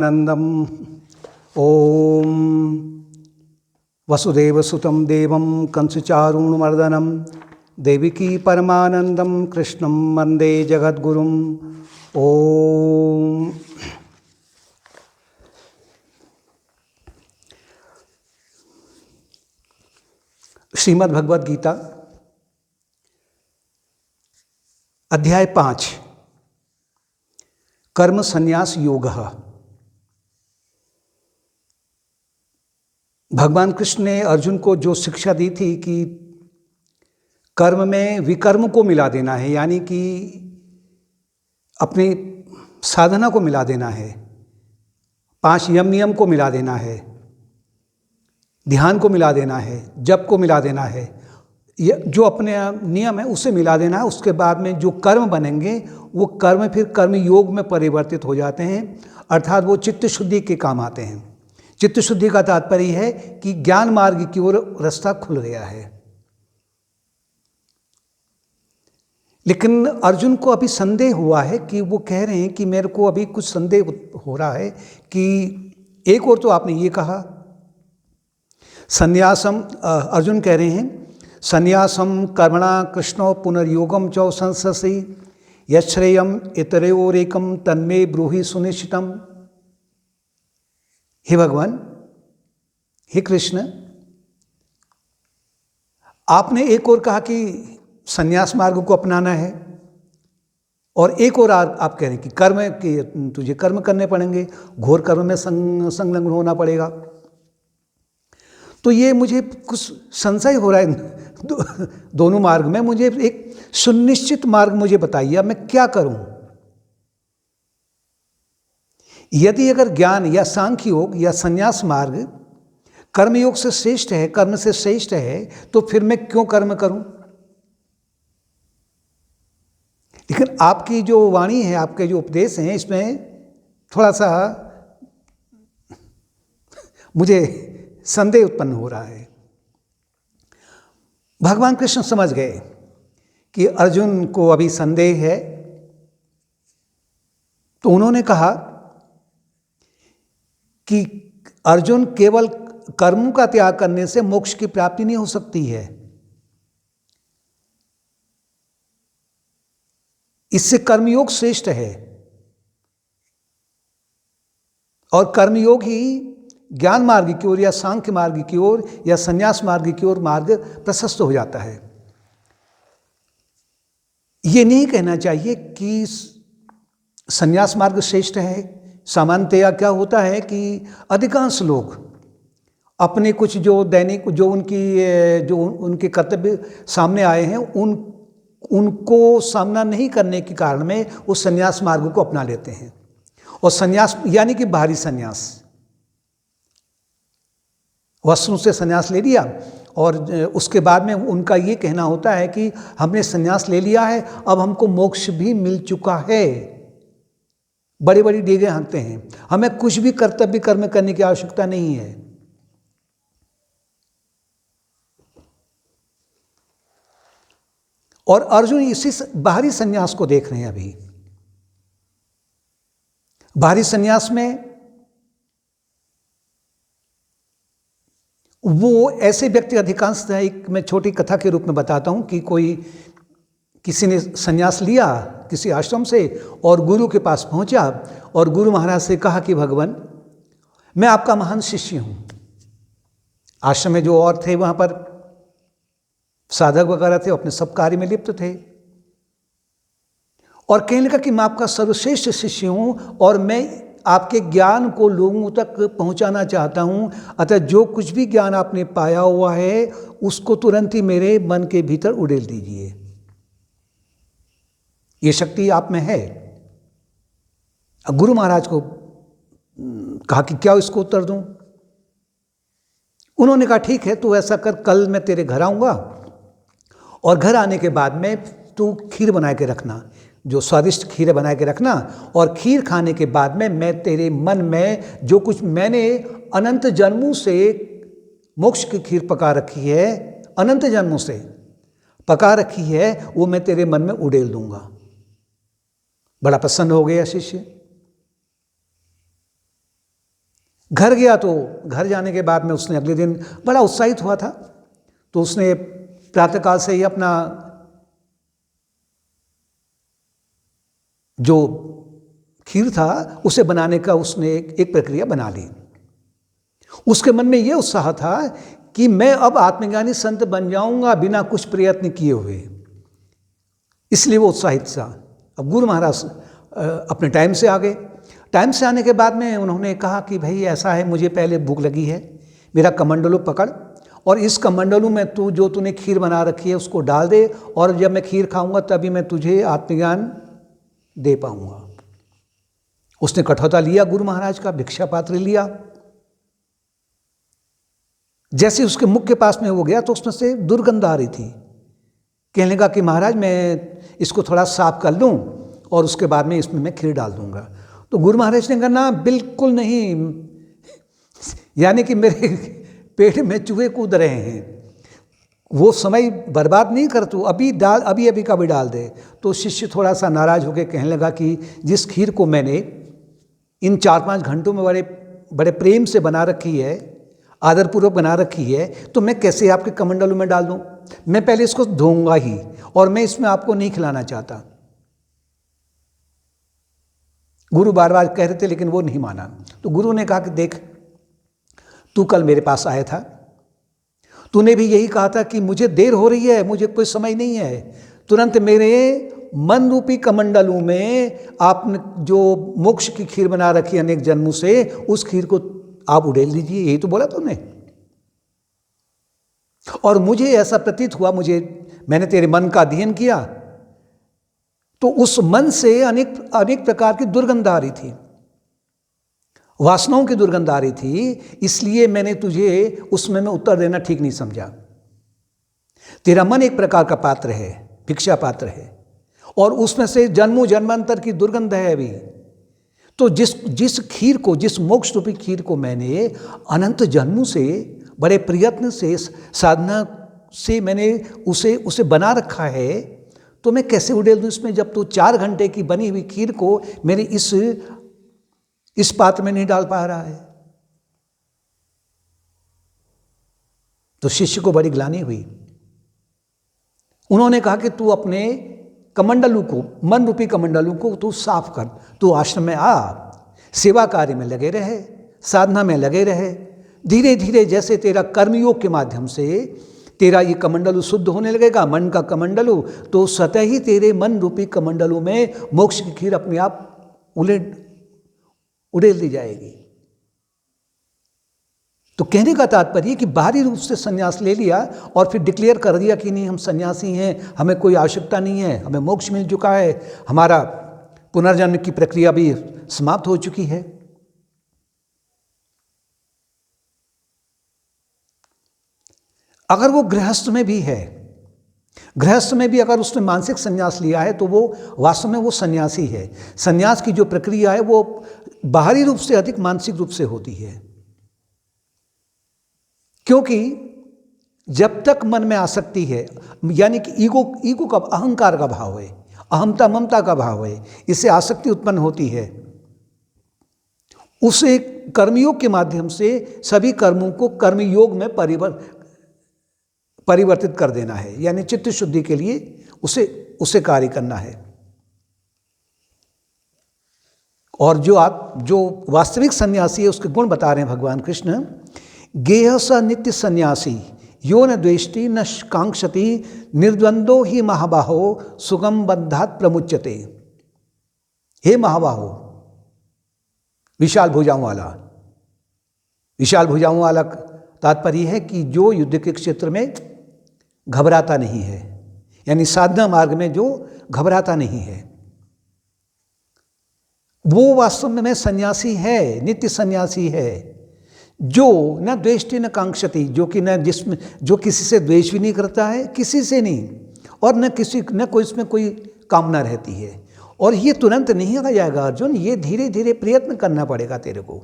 नंदम ओम वसुदेवसुतं देवं कंसचारूणमर्दनं देवकी परमानंदम कृष्णं वंदे जगद्गुरुम्। ओम श्रीमद् भगवद गीता अध्याय 5 कर्म संन्यास योगः। भगवान कृष्ण ने अर्जुन को जो शिक्षा दी थी कि कर्म में विकर्म को मिला देना है, यानी कि अपनी साधना को मिला देना है, 5 यम नियम को मिला देना है, ध्यान को मिला देना है, जप को मिला देना है, जो अपने नियम है उसे मिला देना है। उसके बाद में जो कर्म बनेंगे वो कर्म फिर कर्म योग में परिवर्तित हो जाते हैं, अर्थात वो चित्त शुद्धि के काम आते हैं। चित्त शुद्धि का तात्पर्य है कि ज्ञान मार्ग की ओर रास्ता खुल गया है। लेकिन अर्जुन को अभी संदेह हुआ है कि वो कह रहे हैं कि मेरे को अभी कुछ संदेह हो रहा है कि एक और तो आपने ये कहा संन्यासम, अर्जुन कह रहे हैं संन्यासम कर्मणा कृष्णो पुनर्योगम चौ संससि यश्रेयम इतरेयोरेकम तन्मे ब्रूहि सुनिश्चितम। हे भगवान, हे कृष्ण, आपने एक और कहा कि संन्यास मार्ग को अपनाना है और एक और आप कह रहे हैं कि कर्म कि तुझे कर्म करने पड़ेंगे, घोर कर्म में संलग्न होना पड़ेगा। तो ये मुझे कुछ संशय हो रहा है दोनों मार्ग में। मुझे एक सुनिश्चित मार्ग मुझे बताइए, अब मैं क्या करूं? यदि अगर ज्ञान या सांख्य योग या संन्यास मार्ग कर्मयोग से श्रेष्ठ है, कर्म से श्रेष्ठ है, तो फिर मैं क्यों कर्म करूं? लेकिन आपकी जो वाणी है, आपके जो उपदेश हैं, इसमें थोड़ा सा मुझे संदेह उत्पन्न हो रहा है। भगवान कृष्ण समझ गए कि अर्जुन को अभी संदेह है, तो उन्होंने कहा कि अर्जुन, केवल कर्मों का त्याग करने से मोक्ष की प्राप्ति नहीं हो सकती है। इससे कर्मयोग श्रेष्ठ है और कर्मयोग ही ज्ञान मार्ग की ओर या सांख्य मार्ग की ओर या संन्यास मार्ग की ओर मार्ग प्रशस्त हो जाता है। यह नहीं कहना चाहिए कि संन्यास मार्ग श्रेष्ठ है। सामान्यतया क्या होता है कि अधिकांश लोग अपने कुछ जो दैनिक जो उनके कर्तव्य सामने आए हैं उनको सामना नहीं करने के कारण में वो संन्यास मार्ग को अपना लेते हैं। और संन्यास यानी कि बाहरी संन्यास, वस्त्रों से संन्यास ले लिया और उसके बाद में उनका ये कहना होता है कि हमने संन्यास ले लिया है, अब हमको मोक्ष भी मिल चुका है। बड़ी बड़ी डीगे हाँकते हैं, हमें कुछ भी कर्तव्य कर्म करने की आवश्यकता नहीं है। और अर्जुन इसी बाहरी संन्यास को देख रहे हैं। अभी बाहरी संन्यास में वो ऐसे व्यक्ति अधिकांशतः, एक मैं छोटी कथा के रूप में बताता हूं कि किसी ने संन्यास लिया किसी आश्रम से और गुरु के पास पहुंचा और गुरु महाराज से कहा कि भगवान, मैं आपका महान शिष्य हूं। आश्रम में जो और थे वहां पर साधक वगैरह थे, अपने सब कार्य में लिप्त थे और कहने लगा कि मैं आपका सर्वश्रेष्ठ शिष्य हूं और मैं आपके ज्ञान को लोगों तक पहुंचाना चाहता हूं। अतः जो कुछ भी ज्ञान आपने पाया हुआ है उसको तुरंत ही मेरे मन के भीतर उड़ेल दीजिए। ये शक्ति आप में है। गुरु महाराज को कहा कि क्या इसको उत्तर दूं? उन्होंने कहा ठीक है, तू ऐसा कर, कल मैं तेरे घर आऊंगा और घर आने के बाद में तू खीर बना के रखना, जो स्वादिष्ट खीर बना के रखना, और खीर खाने के बाद में मैं तेरे मन में जो कुछ मैंने अनंत जन्मों से मोक्ष की खीर पका रखी है, अनंत जन्मों से पका रखी है, वो मैं तेरे मन में उड़ेल दूंगा। बड़ा प्रसन्न हो गया शिष्य। घर गया तो घर जाने के बाद में उसने अगले दिन बड़ा उत्साहित हुआ था, तो उसने प्रातःकाल से ही अपना जो खीर था उसे बनाने का उसने एक प्रक्रिया बना ली। उसके मन में यह उत्साह था कि मैं अब आत्मज्ञानी संत बन जाऊंगा बिना कुछ प्रयत्न किए हुए, इसलिए वो उत्साहित था। अब गुरु महाराज अपने टाइम से आ गए। टाइम से आने के बाद में उन्होंने कहा कि भाई ऐसा है, मुझे पहले भूख लगी है, मेरा कमंडलू पकड़ और इस कमंडलू में तू जो तूने खीर बना रखी है उसको डाल दे, और जब मैं खीर खाऊंगा तभी मैं तुझे आत्मज्ञान दे पाऊंगा। उसने कठौता लिया गुरु महाराज का, भिक्षा पात्र लिया। जैसे उसके मुख के पास में वो गया तो उसमें से दुर्गंध आ रही थी। कहने लगा कि महाराज मैं इसको थोड़ा साफ कर लूं और उसके बाद में इसमें मैं खीर डाल दूंगा। तो गुरु महाराज ने कहा ना, बिल्कुल नहीं, यानी कि मेरे पेट में चूहे कूद रहे हैं, वो समय बर्बाद नहीं कर, तू अभी डाल, अभी अभी का भी डाल दे। तो शिष्य थोड़ा सा नाराज होकर कहने लगा कि जिस खीर को मैंने इन 4-5 घंटों में बड़े बड़े प्रेम से बना रखी है, आदरपूर्वक बना रखी है, तो मैं कैसे आपके कमंडलू में डाल दूं? मैं पहले इसको धोऊंगा ही, और मैं इसमें आपको नहीं खिलाना चाहता। गुरु बार बार कह रहे थे लेकिन वो नहीं माना। तो गुरु ने कहा कि देख, तू कल मेरे पास आया था, तूने भी यही कहा था कि मुझे देर हो रही है, मुझे कोई समय नहीं है, तुरंत मेरे मन रूपी कमंडलू में आपने जो मोक्ष की खीर बना रखी अनेक जन्मों से, उस खीर को आप उड़ेल दीजिए, यही तो बोला तुमने। और मुझे ऐसा प्रतीत हुआ, मैंने तेरे मन का अध्ययन किया तो उस मन से अनेक प्रकार की दुर्गंध आ रही थी, वासनाओं की दुर्गंध आ रही थी, इसलिए मैंने तुझे उसमें मैं उत्तर देना ठीक नहीं समझा। तेरा मन एक प्रकार का पात्र है, भिक्षा पात्र है, और उसमें से जन्मों जन्मांतर की दुर्गंध है अभी। तो जिस खीर को, जिस मोक्ष रूपी खीर को मैंने अनंत जन्मों से बड़े प्रयत्न से, साधना से मैंने उसे बना रखा है, तो मैं कैसे उड़ेल दूं इसमें, जब तू 4 घंटे की बनी हुई खीर को मेरे इस पात्र में नहीं डाल पा रहा है। तो शिष्य को बड़ी ग्लानि हुई। उन्होंने कहा कि तू अपने कमंडलू को, मन रूपी कमंडलू को तू साफ कर, तू आश्रम में आ, सेवा कार्य में लगे रहे, साधना में लगे रहे। धीरे धीरे जैसे तेरा कर्मयोग के माध्यम से तेरा ये कमंडलू शुद्ध होने लगेगा, मन का कमंडलू, तो स्वतः ही तेरे मन रूपी कमंडलू में मोक्ष की खीर अपने आप उड़ेल दी जाएगी। तो कहने का तात्पर्य कि बाहरी रूप से संन्यास ले लिया और फिर डिक्लेयर कर दिया कि नहीं, हम सन्यासी हैं, हमें कोई आवश्यकता नहीं है, हमें मोक्ष मिल चुका है, हमारा पुनर्जन्म की प्रक्रिया भी समाप्त हो चुकी है। अगर वो गृहस्थ में भी है, गृहस्थ में भी अगर उसने मानसिक संन्यास लिया है, तो वो वास्तव में वो सन्यासी है। संन्यास की जो प्रक्रिया है वो बाहरी रूप से अधिक मानसिक रूप से होती है, क्योंकि जब तक मन में आसक्ति है, यानी कि ईगो का, अहंकार का भाव है, अहमता ममता का भाव है, इससे आसक्ति उत्पन्न होती है। उसे कर्मयोग के माध्यम से सभी कर्मों को कर्मयोग में परिवर्तित कर देना है, यानी चित्त शुद्धि के लिए उसे कार्य करना है। और जो वास्तविक सन्यासी है उसके गुण बता रहे हैं भगवान कृष्ण। गेह स नित्य सन्यासी यो न द्वेष्टि न कांक्षति निर्द्वंदो ही महाबाहो सुगम बद्धात् प्रमुच्यते। हे महाबाहो, विशाल भुजाओं वाला। विशाल भुजाओं वाला तात्पर्य है कि जो युद्ध के क्षेत्र में घबराता नहीं है, यानी साधना मार्ग में जो घबराता नहीं है, वो वास्तव में सन्यासी है, नित्य सन्यासी है। जो न द्वेष्टि न कांक्षति, जो किसी से द्वेष भी नहीं करता है, किसी से नहीं, और न कोई इसमें कोई कामना रहती है। और ये तुरंत नहीं आ जाएगा अर्जुन, ये धीरे धीरे प्रयत्न करना पड़ेगा तेरे को।